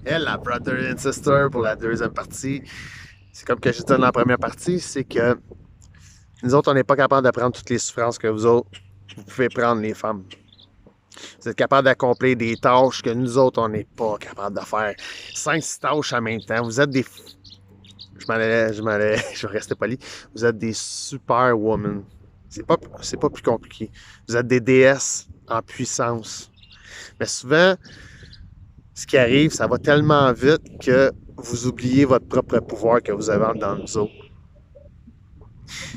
Elle, la Brother and Sister pour la deuxième partie, c'est comme que je disais dans la première partie, c'est que nous autres, on n'est pas capable de prendre toutes les souffrances que vous autres, vous pouvez prendre les femmes. Vous êtes capable d'accomplir des tâches que nous autres, on n'est pas capable de faire. 5-6 tâches en même temps. Vous êtes des. Je vais rester poli. Vous êtes des superwomen. C'est pas plus compliqué. Vous êtes des déesses en puissance. Mais souvent, ce qui arrive, ça va tellement vite que vous oubliez votre propre pouvoir que vous avez dans nous autres.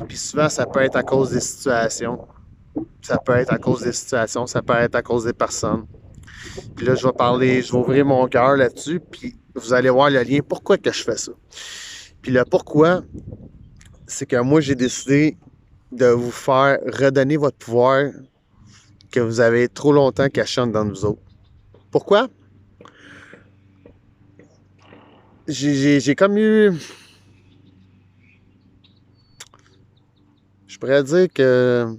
Puis souvent, ça peut être à cause des situations. Ça peut être à cause des situations, ça peut être à cause des personnes. Puis là, je vais ouvrir mon cœur là-dessus, puis vous allez voir le lien. Pourquoi que je fais ça? Puis le pourquoi, c'est que moi, j'ai décidé de vous faire redonner votre pouvoir que vous avez trop longtemps caché dans nous autres. Pourquoi? J'ai comme eu... Je pourrais dire que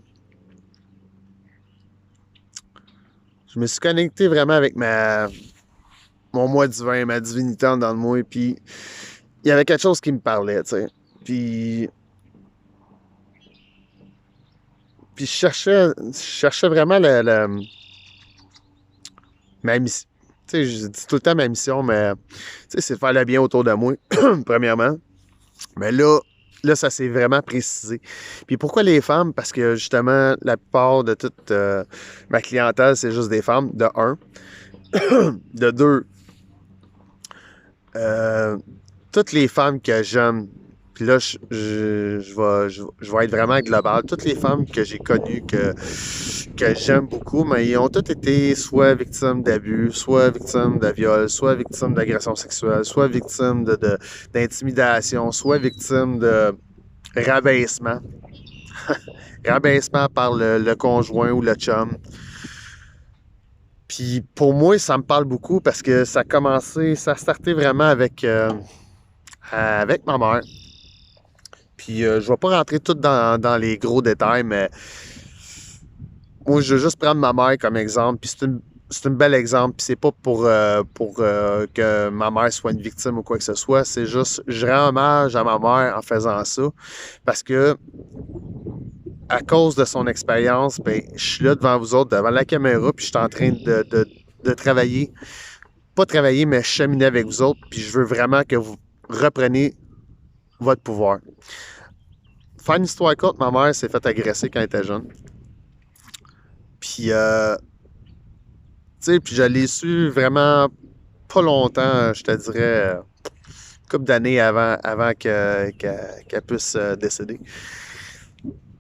je me suis connecté vraiment avec mon moi divin, ma divinité dans le moi, puis il y avait quelque chose qui me parlait, tu sais. Puis je cherchais vraiment ma mission. Tu sais, je dis tout le temps ma mission, mais c'est faire le bien autour de moi, premièrement. Mais là, ça s'est vraiment précisé. Puis pourquoi les femmes? Parce que justement, la plupart de toute ma clientèle, c'est juste des femmes, de un. De deux, euh, toutes les femmes que j'aime, puis là, je vais être vraiment global. Toutes les femmes que j'ai connues, que j'aime beaucoup, mais ils ont toutes été soit victimes d'abus, soit victimes de viol, soit victimes d'agression sexuelle, soit victimes d'intimidation, soit victimes de rabaissement. Rabaissement par le conjoint ou le chum. Puis pour moi, ça me parle beaucoup parce que ça a starté vraiment avec ma mère. Puis je vais pas rentrer tout dans les gros détails, mais moi, je veux juste prendre ma mère comme exemple. Puis c'est un bel exemple. Puis c'est pas pour que ma mère soit une victime ou quoi que ce soit. C'est juste, je rends hommage à ma mère en faisant ça. Parce que à cause de son expérience, ben, je suis là devant vous autres, devant la caméra, puis je suis en train de travailler. Pas travailler, mais cheminer avec vous autres. Puis je veux vraiment que vous repreniez votre pouvoir. Faire une histoire courte, ma mère s'est fait agresser quand elle était jeune. Puis, tu sais, puis je l'ai su vraiment pas longtemps, je te dirais, une couple d'années avant qu'elle puisse décéder.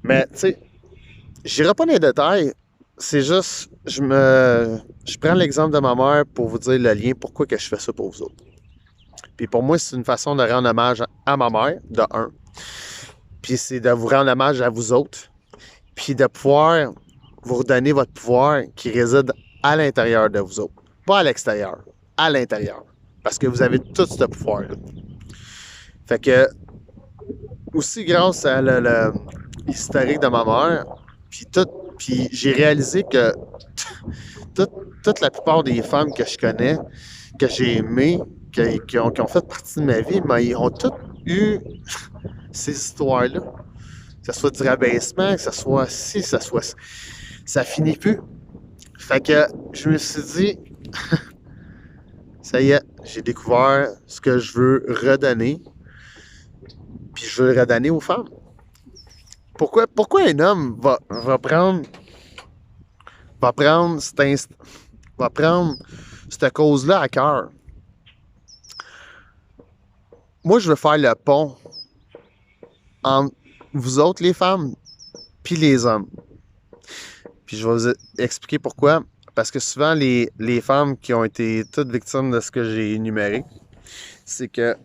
Mais, tu sais, j'irai pas dans les détails. C'est juste, je prends l'exemple de ma mère pour vous dire le lien, pourquoi que je fais ça pour vous autres. Puis pour moi, c'est une façon de rendre hommage à ma mère, de un. Puis c'est de vous rendre hommage à vous autres. Puis de pouvoir vous redonner votre pouvoir qui réside à l'intérieur de vous autres. Pas à l'extérieur, à l'intérieur. Parce que vous avez tout ce pouvoir-là. Fait que, aussi grâce à l'historique de ma mère, puis tout, puis j'ai réalisé que toute, toute la plupart des femmes que je connais, que j'ai aimées, qui ont fait partie de ma vie, mais ils ont toutes eu ces histoires-là. Que ce soit du rabaissement, que ce soit ci, que ce soit ça. Ça finit plus. Fait que je me suis dit, ça y est, j'ai découvert ce que je veux redonner, puis je veux le redonner aux femmes. Pourquoi un homme va prendre va prendre cette cause-là à cœur? Moi, je veux faire le pont entre vous autres, les femmes, puis les hommes. Puis je vais vous expliquer pourquoi. Parce que souvent, les femmes qui ont été toutes victimes de ce que j'ai énuméré, c'est que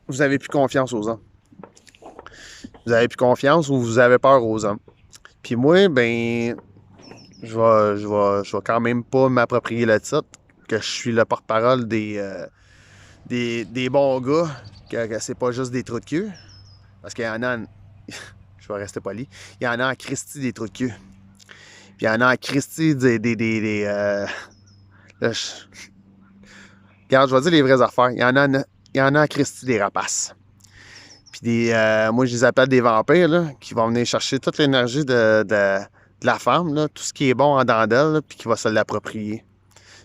vous avez plus confiance aux hommes. Vous avez plus confiance ou vous avez peur aux hommes. Puis moi, ben, je vais quand même pas m'approprier le titre, que je suis le porte-parole des bons gars, que c'est pas juste des trous de cul. Parce qu'il y en a, je vais rester poli, il y en a en Christie des trous de cul. Puis il y en a en Christie là, Regarde, je vais dire les vraies affaires. Il y en a à Christy des rapaces. Puis moi, je les appelle des vampires, là, qui vont venir chercher toute l'énergie de la femme, là, tout ce qui est bon en dedans d'elle, là, puis qui va se l'approprier.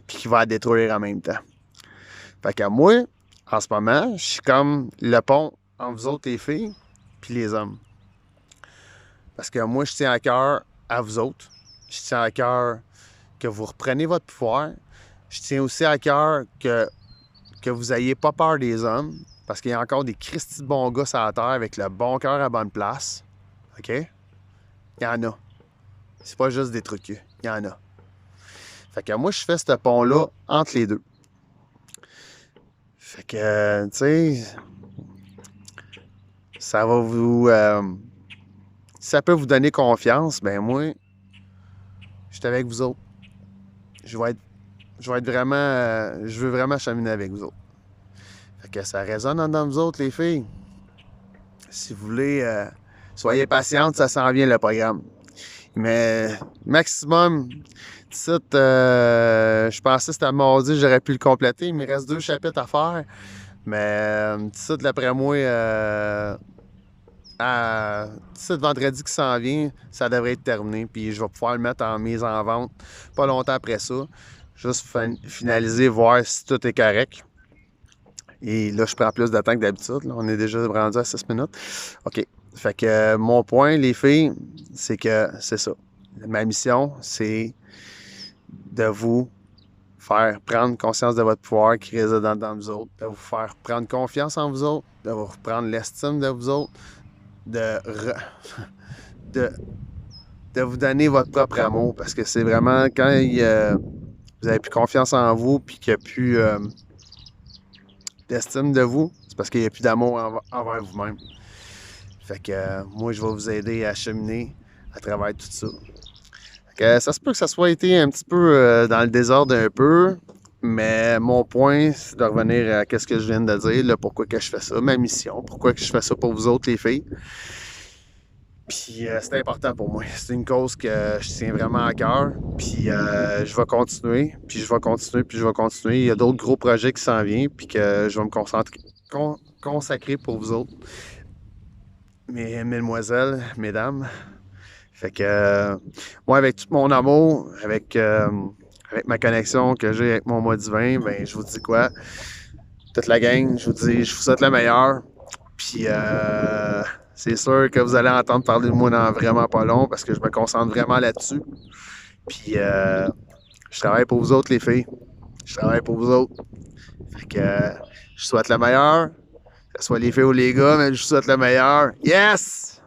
Puis qui va la détruire en même temps. Fait que moi, en ce moment, je suis comme le pont entre vous autres, les filles, puis les hommes. Parce que moi, je tiens à cœur à vous autres. Je tiens à cœur que vous reprenez votre pouvoir. Je tiens aussi à cœur que vous n'ayez pas peur des hommes. Parce qu'il y a encore des Christy de bons gars sur la terre avec le bon cœur à bonne place. OK? Il y en a. C'est pas juste des trucs. Il y en a. Fait que moi, je fais ce pont-là entre les deux. Fait que, tu sais, ça va vous... si ça peut vous donner confiance, ben moi, je suis avec vous autres. Je vais être vraiment... je veux vraiment cheminer avec vous autres. Fait que ça résonne en dedans de vous autres, les filles. Si vous voulez, soyez patientes, ça s'en vient le programme. Mais maximum, je pensais que c'était mardi, j'aurais pu le compléter. Il me reste 2 chapitres à faire. Mais d'après moi, vendredi qui s'en vient, ça devrait être terminé. Puis je vais pouvoir le mettre en mise en vente pas longtemps après ça. Juste finaliser, voir si tout est correct. Et là, je prends plus de temps que d'habitude. Là. On est déjà rendu à 6 minutes. OK. Fait que mon point, les filles, c'est que c'est ça. Ma mission, c'est de vous faire prendre conscience de votre pouvoir qui réside dans vous autres, de vous faire prendre confiance en vous autres, de vous reprendre l'estime de vous autres, de vous donner votre propre amour. Parce que c'est vraiment quand vous avez plus confiance en vous puis qu'il n'y a plus d'estime de vous, c'est parce qu'il n'y a plus d'amour envers vous-même. Fait que moi, je vais vous aider à cheminer à travers tout ça. Fait que ça se peut que ça soit été un petit peu dans le désordre un peu, mais mon point, c'est de revenir à ce que je viens de dire, là, pourquoi que je fais ça, ma mission, pourquoi que je fais ça pour vous autres, les filles. Puis c'est important pour moi. C'est une cause que je tiens vraiment à cœur. Puis je vais continuer, puis je vais continuer, puis je vais continuer. Il y a d'autres gros projets qui s'en viennent, puis que je vais me consacrer pour vous autres. Mesdemoiselles, mesdames. Fait que moi, avec tout mon amour, avec ma connexion que j'ai avec mon moi divin, ben je vous dis quoi? Toute la gang, je vous souhaite le meilleur. Puis c'est sûr que vous allez entendre parler de moi dans vraiment pas long parce que je me concentre vraiment là-dessus. Puis je travaille pour vous autres, les filles. Je travaille pour vous autres. Fait que je souhaite le meilleur. Que ce soit les filles ou les gars, mais je souhaite le meilleur. Yes!